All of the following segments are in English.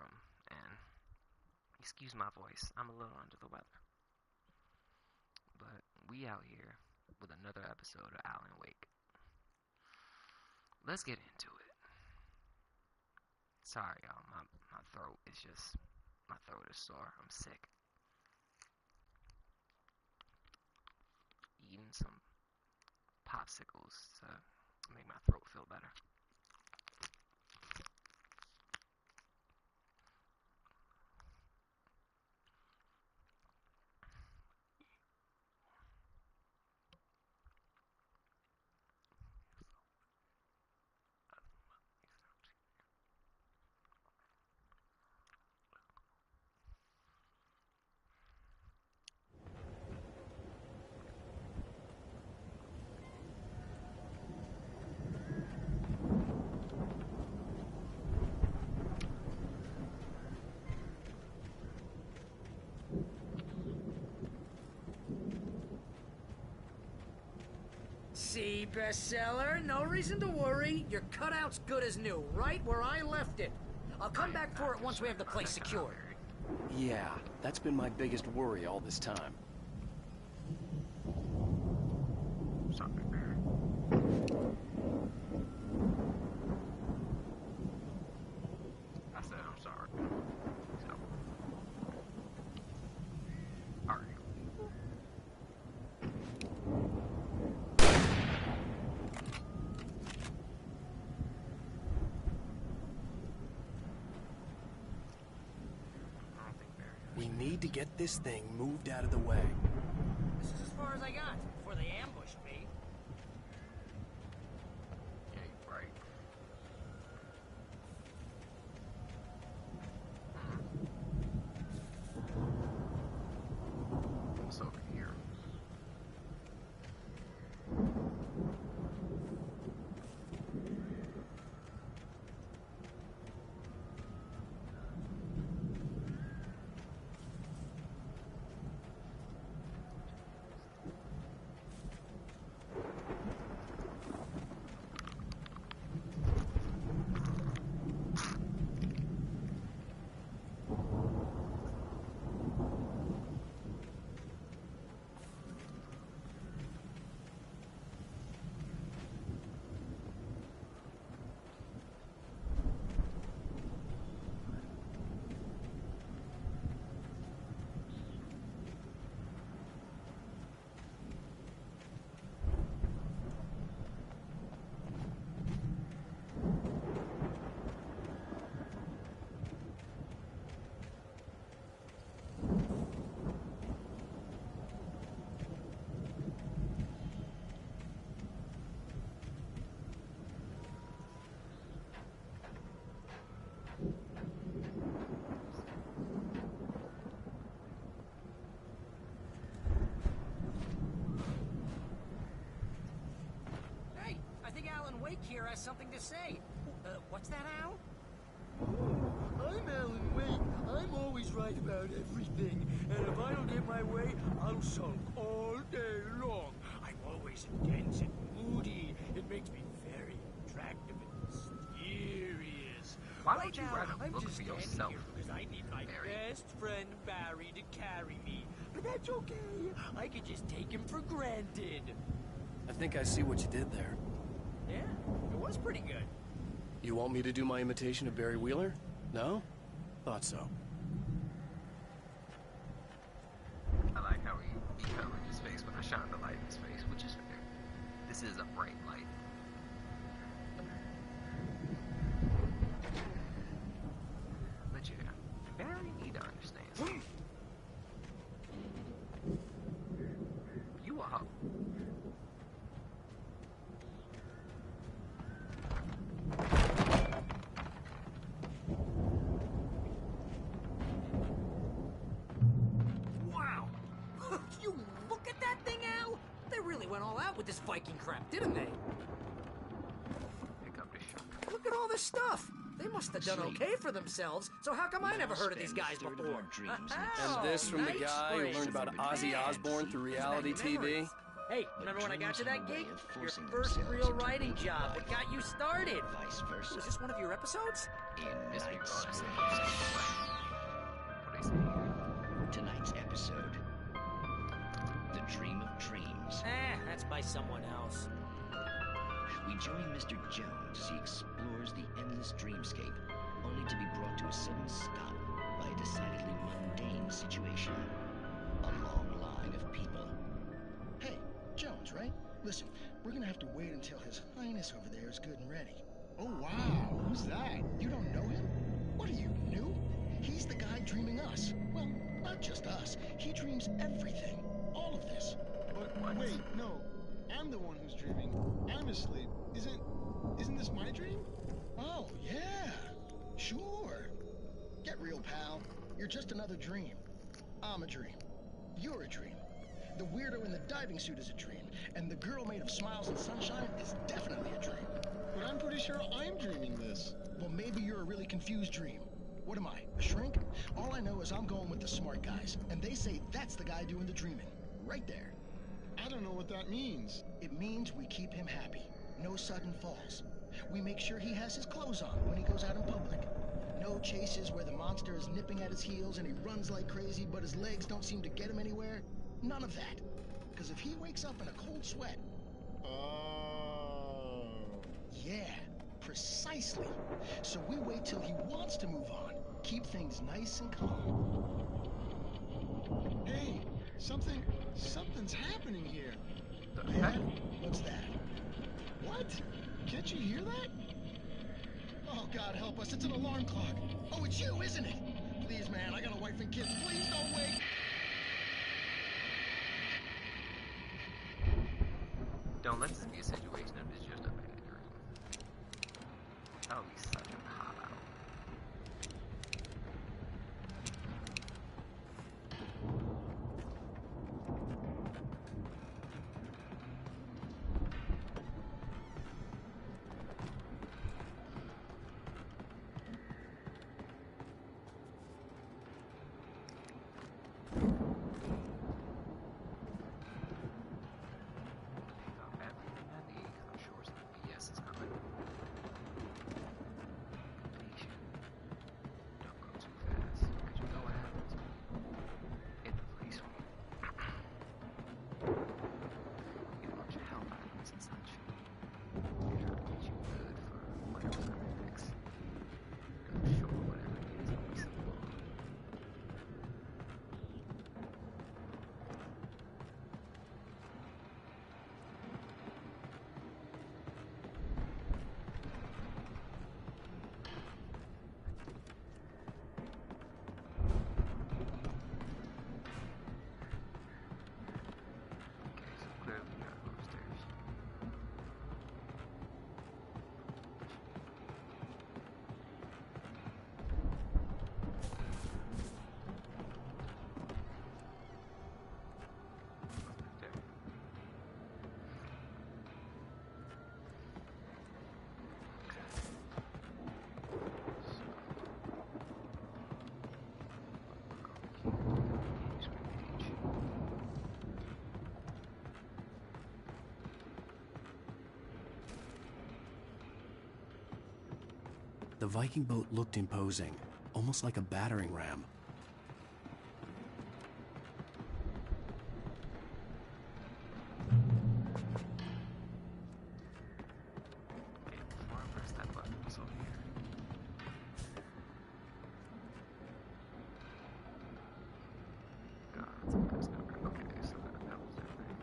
room, and excuse my voice, I'm a little under the weather. But we out here with another episode of Alan Wake. Let's get into it. Sorry, y'all, my throat is just, my throat is sore. I'm sick. Eating some popsicles to make my throat feel better. See, bestseller, no reason to worry. Your cutout's good as new, right where I left it. I'll come back for it once we have the place secured. Yeah, that's been my biggest worry all this time. Sorry. I said I'm sorry. So, alright. We need to get this thing moved out of the way. This is as far as I got before they ambushed me. Yeah, you're right. What's over here? Hey, I think Alan Wake here has something to say. What's that, Al? I'm Alan Wake. I'm always right about everything. And if I don't get my way, I'll sulk all day long. I'm always intense and moody. It makes me very attractive and mysterious. Why don't you write a I'm book just for standing yourself, here because I need my Barry? best friend Barry to carry me. But that's okay. I could just take him for granted. I think I see what you did there. Yeah, it was pretty good. You want me to do my imitation of Barry Wheeler? No? Thought so. I like how he covered his face when I shine the light in his face, which is fair. This is a bright light. But yeah, Barry need to understand something. You a hoe. Wow! You look at that thing, Al! They really went all out with this Viking crap, didn't they? Pick up this shot. Look at all this stuff! They must have done okay for themselves, so how come I never heard of these guys before? And this from the nice guy who learned about Ozzy Osbourne through reality TV? Hey, remember when I got you that gig? Your first real writing job. What got you started? Vice versa. Was this one of your episodes? In Mystery night bonus. space. by someone else. We join Mr. Jones as he explores the endless dreamscape, only to be brought to a sudden stop by a decidedly mundane situation. A long line of people. Hey, Jones, right? Listen, we're gonna have to wait until His Highness over there is good and ready. Oh, wow. Who's that? You don't know him? What are you, new? He's the guy dreaming us. Well, not just us. He dreams everything. All of this. But wait, no. I'm the one who's dreaming. I'm asleep. Isn't this my dream? Oh, yeah. Sure. Get real, pal. You're just another dream. I'm a dream. You're a dream. The weirdo in the diving suit is a dream. And the girl made of smiles and sunshine is definitely a dream. But I'm pretty sure I'm dreaming this. Well, maybe you're a really confused dream. What am I, a shrink? All I know is I'm going with the smart guys. And they say that's the guy doing the dreaming. Right there. I don't know what that means. It means we keep him happy. No sudden falls. We make sure he has his clothes on when he goes out in public. No chases where the monster is nipping at his heels and he runs like crazy, but his legs don't seem to get him anywhere. None of that. Because if he wakes up in a cold sweat... Oh. Yeah, precisely. So we wait till he wants to move on. Keep things nice and calm. Hey, something's happening here. Yeah? What's that? What? Can't you hear that? Oh, God help us, it's an alarm clock. Oh, it's you, isn't it? Please, man, I got a wife and kids. Please don't wait. Don't let this be a situation of it's just a bad dream. That would be such a cop out. Everything I need, 'cause I'm sure some BS is coming. Patient. Don't go too fast, 'cause you know what happens. Hit the police when get a bunch of health items and such. They're trying to get you good for whatever's coming next. 'Cause I'm sure whatever it is will be some more. Okay, so clearly we gotta go upstairs. There. The Viking boat looked imposing, almost like a battering ram. Okay, before I press that button, what's over here? God, that's a good number. Okay, so that was everything.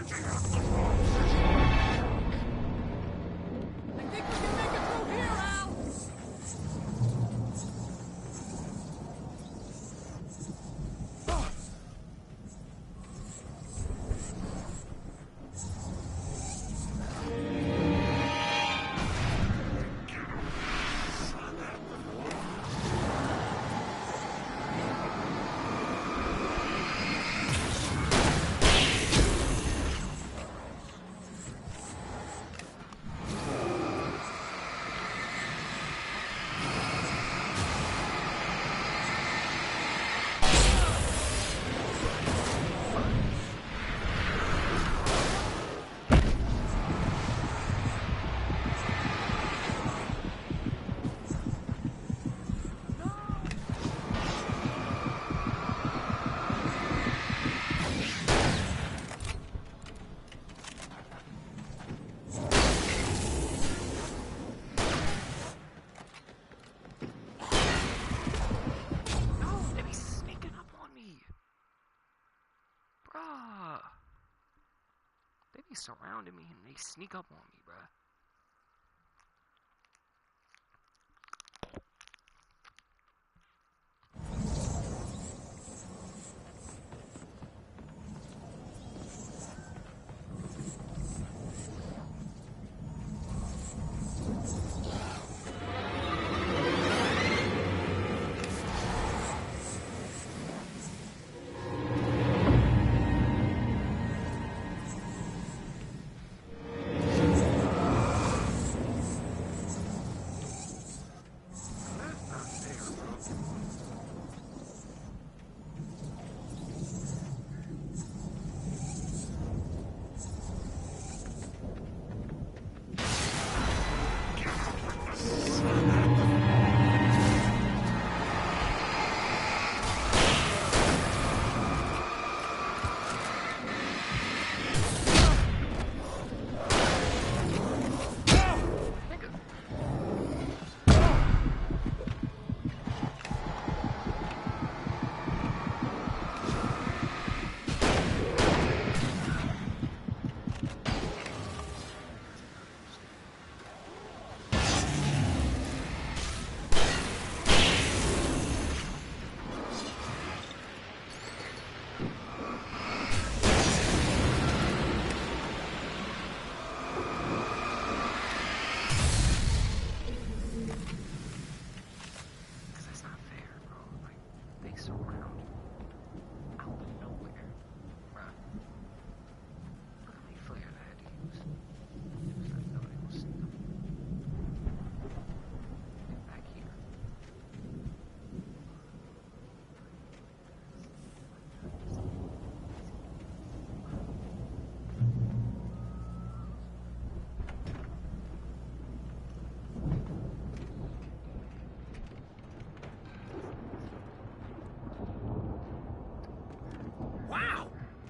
I think we can make it through here, Al! No, they be sneaking up on me. Bruh. They be surrounding me and they sneak up on me, bruh.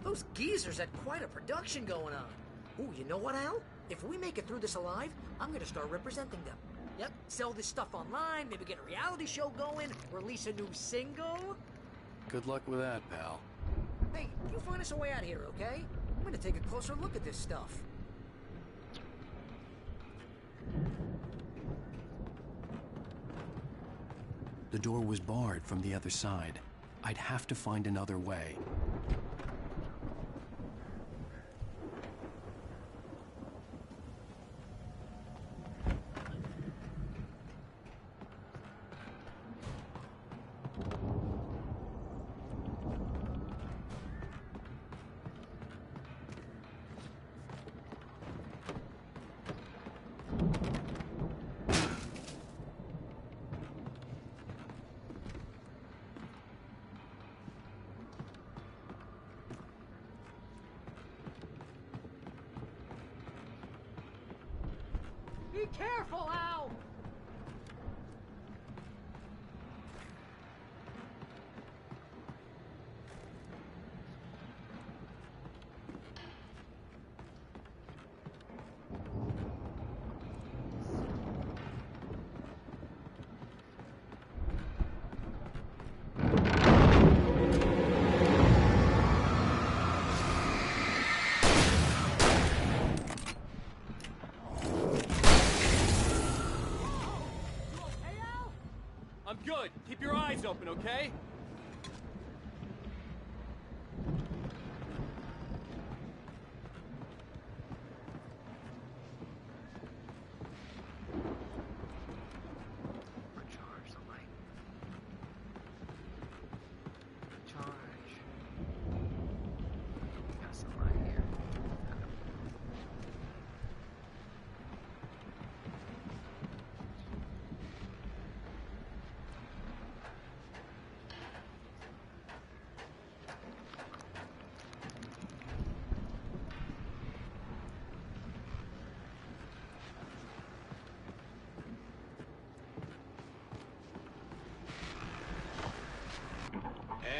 Those geezers had quite a production going on. Ooh, you know what, Al? If we make it through this alive, I'm gonna start representing them. Yep, sell this stuff online, maybe get a reality show going, release a new single. Good luck with that, pal. Hey, you find us a way out of here, okay? I'm gonna take a closer look at this stuff. The door was barred from the other side. I'd have to find another way. Be careful, Al! good. Keep your eyes open, okay? Recharge the light. Recharge. Got some light here.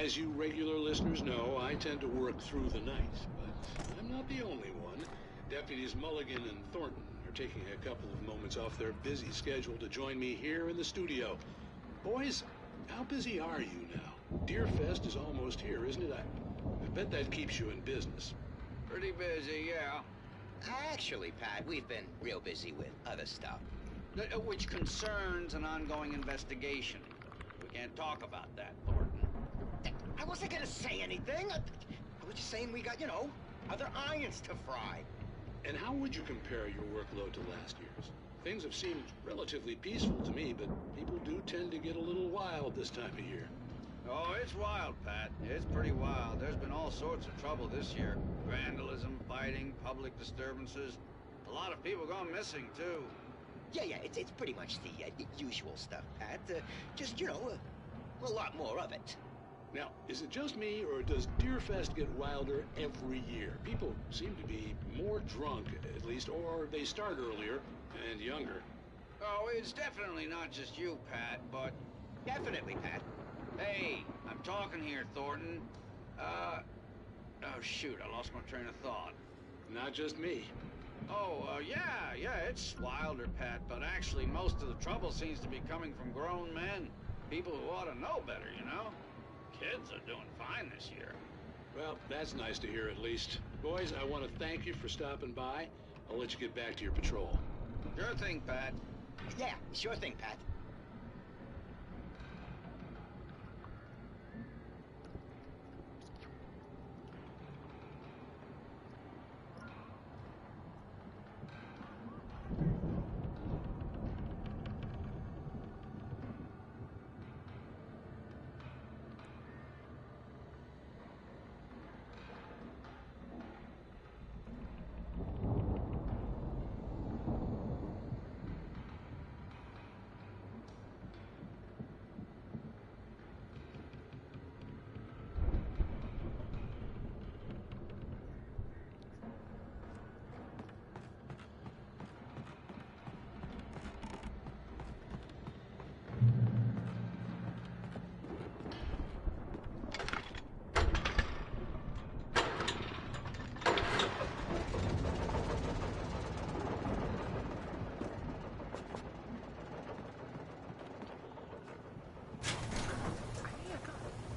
As you regular listeners know, I tend to work through the night, but I'm not the only one. Deputies Mulligan and Thornton are taking a couple of moments off their busy schedule to join me here in the studio. Boys, how busy are you now? Deerfest is almost here, isn't it? I bet that keeps you in business. Pretty busy, yeah. Actually, Pat, we've been real busy with other stuff. Which concerns an ongoing investigation. We can't talk about that, Thornton. I wasn't gonna say anything. I was just saying we got, other irons to fry. And how would you compare your workload to last year's? Things have seemed relatively peaceful to me, but people do tend to get a little wild this time of year. Oh, it's wild, Pat. It's pretty wild. There's been all sorts of trouble this year. Vandalism, fighting, public disturbances. A lot of people gone missing, too. Yeah, it's pretty much the usual stuff, Pat. Just, a lot more of it. Now, is it just me, or does Deerfest get wilder every year? People seem to be more drunk, at least, or they start earlier and younger. Oh, it's definitely not just you, Pat, but... Definitely, Pat. Hey, I'm talking here, Thornton. Oh, shoot, I lost my train of thought. Not just me. Oh, yeah, it's wilder, Pat, but actually most of the trouble seems to be coming from grown men. People who ought to know better, Kids are doing fine this year. Well, that's nice to hear at least. Boys, I want to thank you for stopping by. I'll let you get back to your patrol. Sure thing, Pat. Yeah, sure thing, Pat.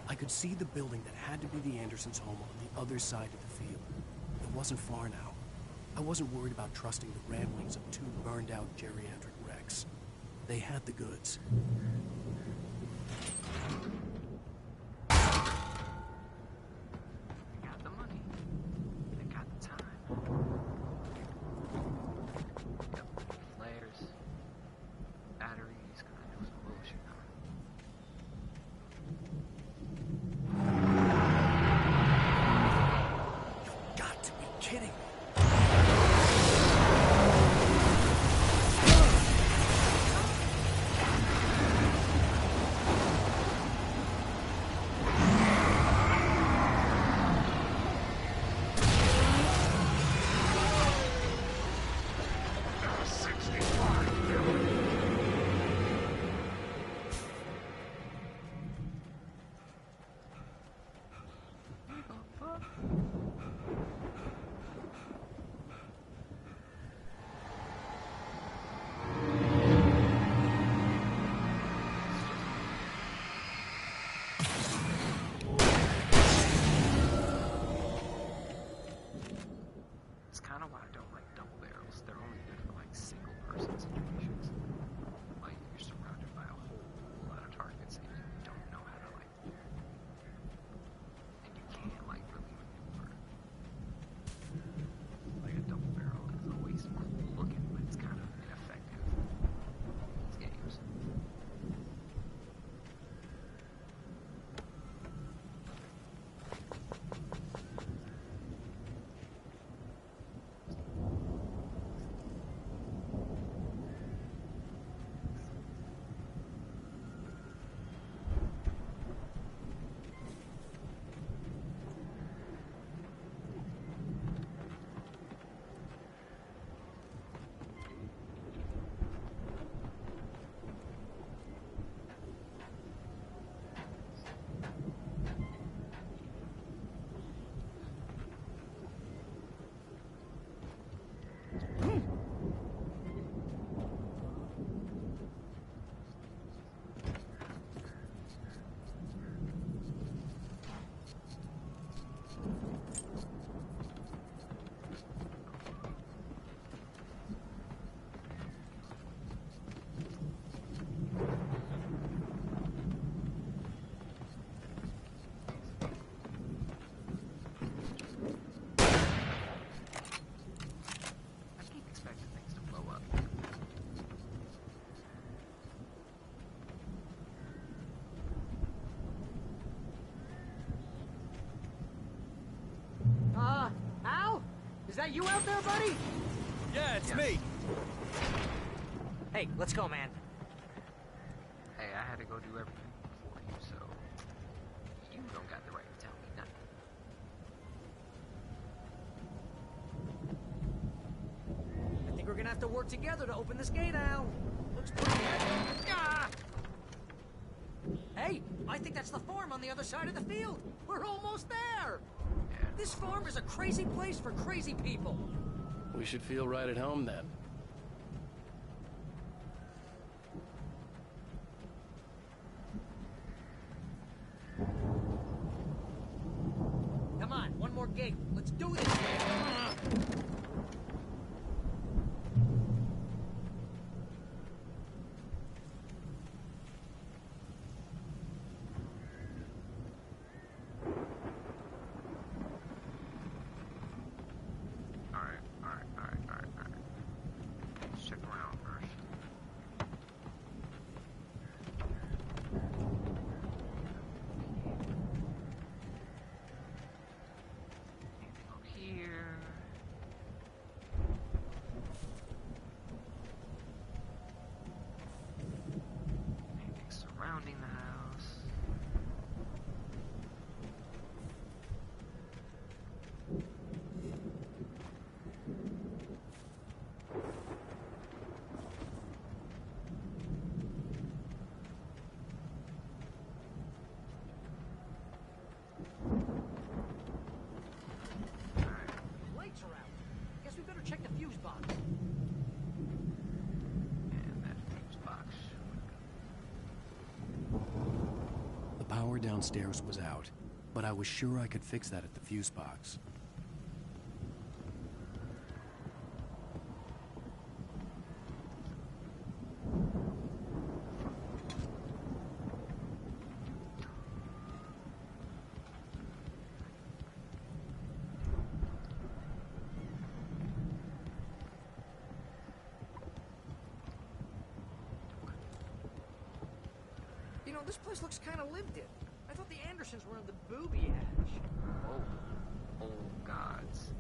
I could see the building that had to be the Andersons' home on the other side of the field. It wasn't far now. I wasn't worried about trusting the ramblings of two burned-out geriatric wrecks. They had the goods. They got the money. They got the time. Yep. Flares. Batteries. Gonna do some bullshit now. You've got to be kidding me. that you out there, buddy? Yeah, it's Yes. me. Hey, let's go, man. Hey, I had to go do everything for you, so you don't got the right to tell me nothing. I think we're gonna have to work together to open this gate, Al. Looks pretty... Ah! Hey, I think that's the farm on the other side of the field. We're almost there. Yeah. This farm is a crazy place for crazy people. We should feel right at home then. Come on, one more gate. Let's do this. Alright. Let's check around first. Anything over here? Anything surrounding the house? Lights are out. Guess we better check the fuse box. And that fuse box. The power downstairs was out, but I was sure I could fix that at the fuse box. You know, this place looks kind of lived in. I thought the Andersons were in the booby hatch. Oh gods.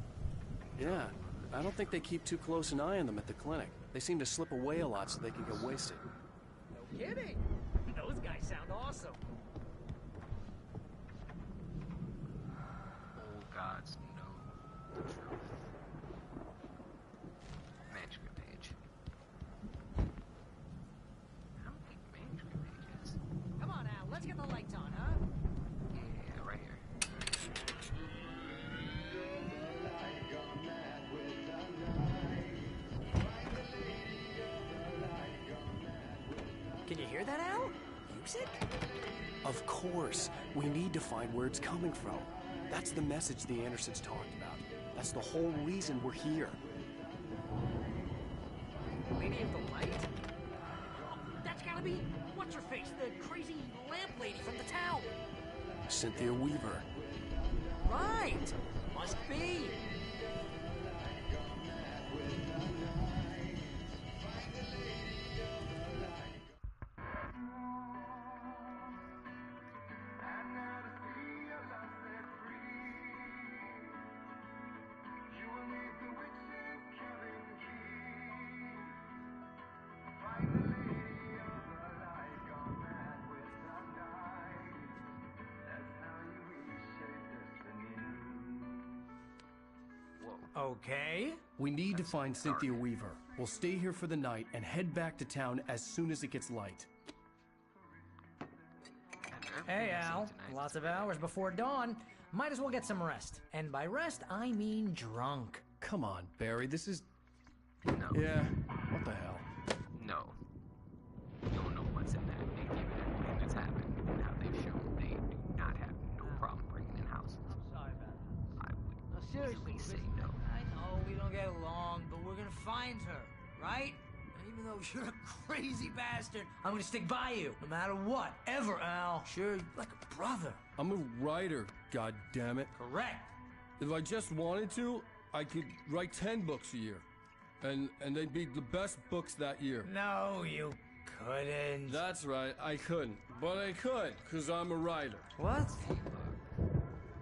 Yeah, I don't think they keep too close an eye on them at the clinic. They seem to slip away a lot so they can get wasted. No kidding. Those guys sound awesome. Old gods know the truth. Manuscript page. How many manuscript pages? Come on, Al. Let's get the lights on, huh? Yeah, right here. Can you hear that, Al? Music? Of course. We need to find where it's coming from. That's the message the Andersons talked about. That's the whole reason we're here. Lady of the Light? Oh, that's gotta be... What's her face? The crazy lamp lady from the town. Cynthia Weaver. Right. Must be. Okay. We need to find Cynthia Weaver. We'll stay here for the night and head back to town as soon as it gets light. Hey, Al. Lots of hours before dawn. Might as well get some rest. And by rest, I mean drunk. Come on, Barry, this is... No. Yeah, what the hell? No. You don't know what's in that big given everything that's happened and how they've shown they do not have no problem bringing in houses. I'm sorry about that. I would Seriously, easily say listen, no. I know we don't get along, but we're gonna find her, right? And even though you're a crazy bastard, I'm gonna stick by you, no matter what, ever, Al. Sure, like a brother. I'm a writer, God damn it. Correct. If I just wanted to, I could write 10 books a year. And they'd be the best books that year. No, you couldn't. That's right, I couldn't. But I could, because I'm a writer. What?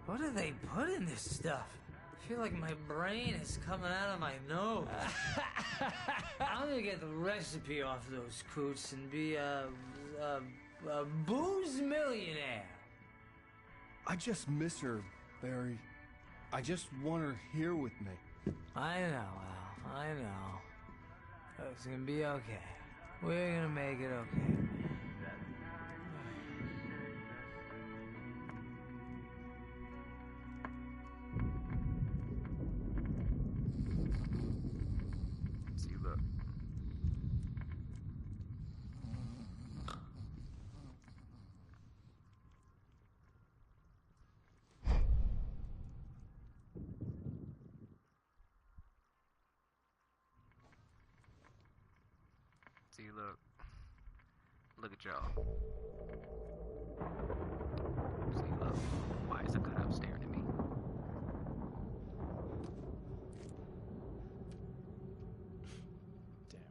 What do they put in this stuff? feel like my brain is coming out of my nose. I'm gonna get the recipe off those coots and be a booze millionaire. I just miss her, Barry. I just want her here with me. I know, Al. I know. It's gonna be okay. We're gonna make it okay. See, look. See, look. Look at y'all. See, look. Why is the cutout staring at me? Damn it.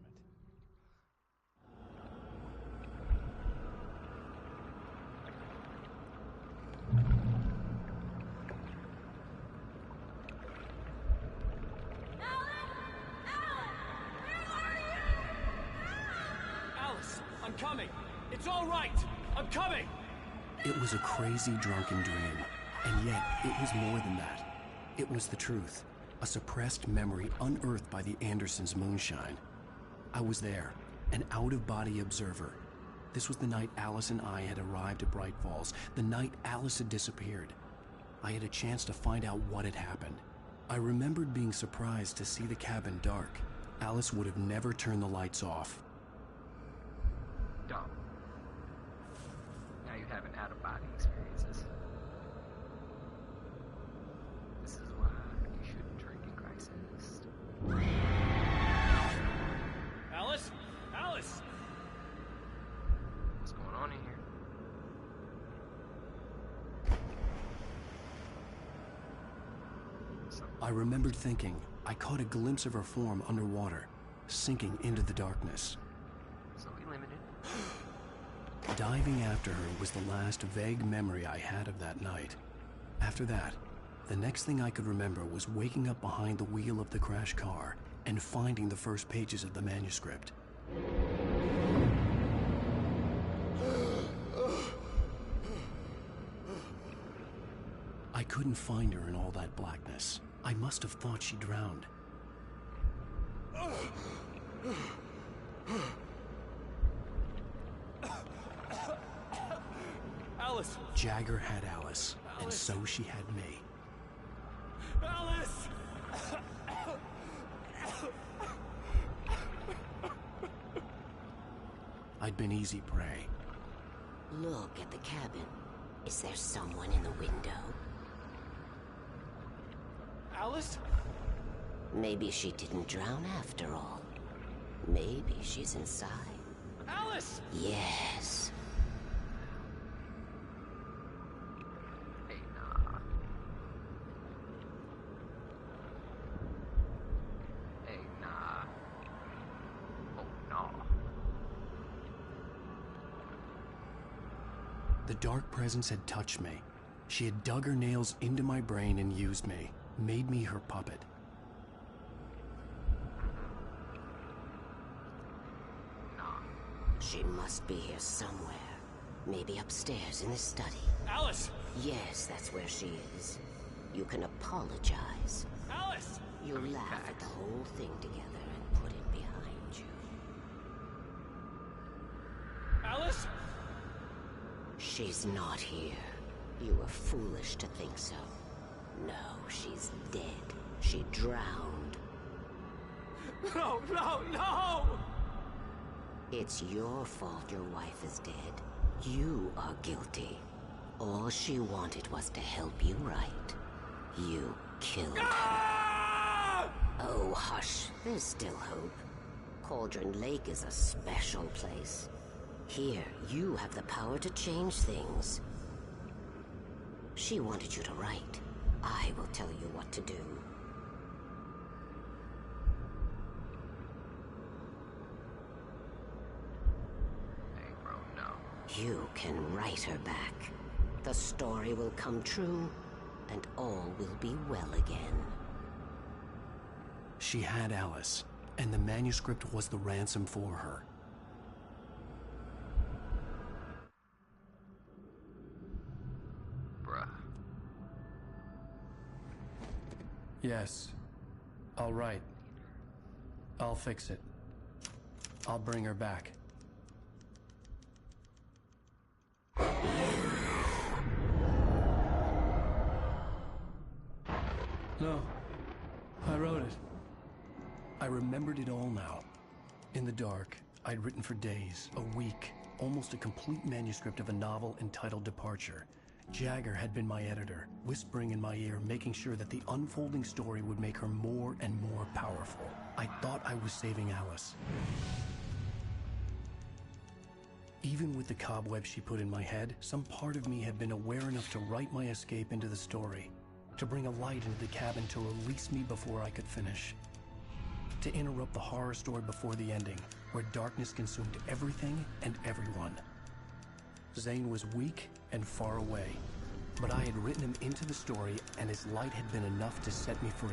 Alice, I'm coming. It's all right. I'm coming. It was a crazy drunken dream, and yet it was more than that. It was the truth, a suppressed memory unearthed by the Andersons' moonshine. I was there, an out-of-body observer. This was the night Alice and I had arrived at Bright Falls, the night Alice had disappeared. I had a chance to find out what had happened. I remembered being surprised to see the cabin dark. Alice would have never turned the lights off. Dog. Now you're having out-of-body experiences. This is why you shouldn't drink in crisis. Alice? Alice! What's going on in here? I remembered thinking I caught a glimpse of her form underwater, sinking into the darkness. So we limited. Diving after her was the last vague memory I had of that night. After that, the next thing I could remember was waking up behind the wheel of the crashed car and finding the first pages of the manuscript. I couldn't find her in all that blackness. I must have thought she drowned. Alice! Jagger had Alice, and so she had me. Alice! I'd been easy prey. Look at the cabin. Is there someone in the window? Alice? Maybe she didn't drown after all. Maybe she's inside. Alice! Yes. Hey, nah. Hey, nah. Oh, no. The dark presence had touched me. She had dug her nails into my brain and used me, made me her puppet. She must be here somewhere. Maybe upstairs in the study. Alice! Yes, that's where she is. You can apologize. Alice! You laugh at the whole thing together and put it behind you. Alice? She's not here. You were foolish to think so. No, she's dead. She drowned. No, no, no! It's your fault your wife is dead. You are guilty. All she wanted was to help you right. You killed her. Oh, hush. There's still hope. Cauldron Lake is a special place. Here, you have the power to change things. She wanted you to write. I will tell you what to do. Hey, bro, no. You can write her back. The story will come true, and all will be well again. She had Alice, and the manuscript was the ransom for her. Bruh. Yes. All right. I'll fix it. I'll bring her back. No. I wrote it. I remembered it all now. In the dark, I'd written for days, a week, almost a complete manuscript of a novel entitled Departure. Jagger had been my editor, whispering in my ear, making sure that the unfolding story would make her more and more powerful. I thought I was saving Alice. Even with the cobweb she put in my head, some part of me had been aware enough to write my escape into the story, to bring a light into the cabin to release me before I could finish, to interrupt the horror story before the ending, where darkness consumed everything and everyone. Zane was weak and far away, but I had written him into the story, and his light had been enough to set me free.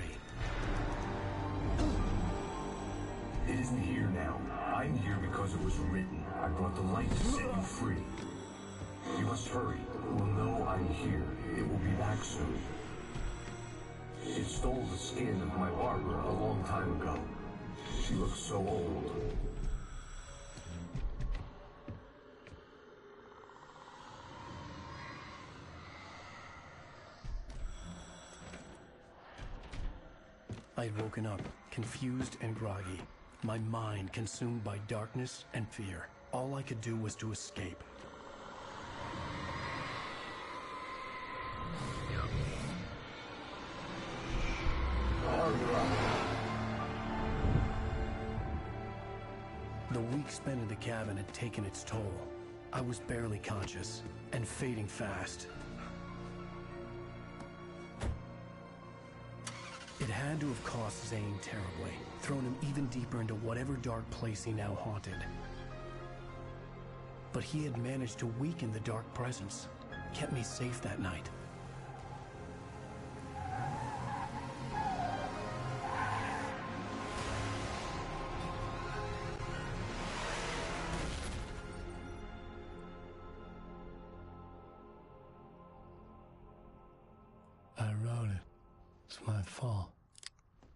It isn't here now. I'm here because it was written. I brought the light to set you free. You must hurry. We'll know I'm here. It will be back soon. It stole the skin of my Barbara a long time ago. She looks so old. I'd woken up, confused and groggy, my mind consumed by darkness and fear. All I could do was to escape. The week spent in the cabin had taken its toll. I was barely conscious, and fading fast. It had to have cost Zane terribly, thrown him even deeper into whatever dark place he now haunted. But he had managed to weaken the dark presence, kept me safe that night. I wrote it. It's my fault.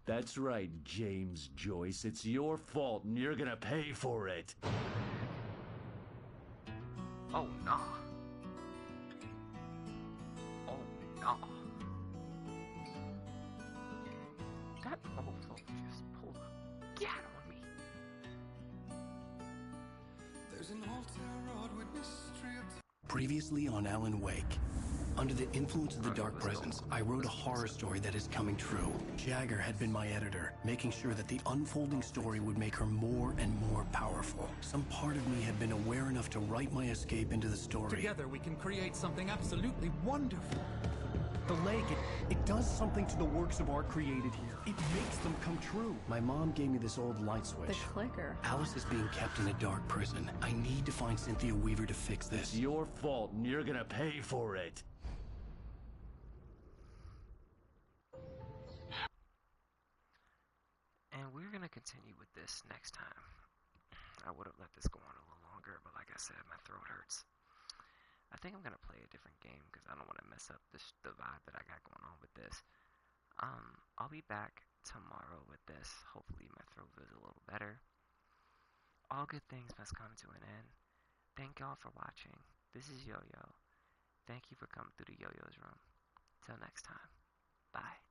That's right, James Joyce. It's your fault, and you're gonna pay for it. Oh, no. Oh, no. That mofo just pulled a gat on me. There's an altar road with mystery of Previously on Alan Wake. Under the influence of the dark presence, I wrote a horror story that is coming true. Jagger had been my editor, making sure that the unfolding story would make her more and more powerful. Some part of me had been aware enough to write my escape into the story. Together we can create something absolutely wonderful. The lake, it does something to the works of art created here. It makes them come true. My mom gave me this old light switch. The clicker. Alice is being kept in a dark prison. I need to find Cynthia Weaver to fix this. It's your fault, and you're gonna pay for it. And we're gonna continue with this next time. I would have let this go on a little longer, but like I said, my throat hurts. I think I'm gonna play a different game because I don't want to mess up the vibe that I got going on with this. I'll be back tomorrow with this. Hopefully my throat feels a little better. All good things must come to an end. Thank y'all for watching. This is Yo-Yo. Thank you for coming through the Yo-Yo's room. Till next time. Bye.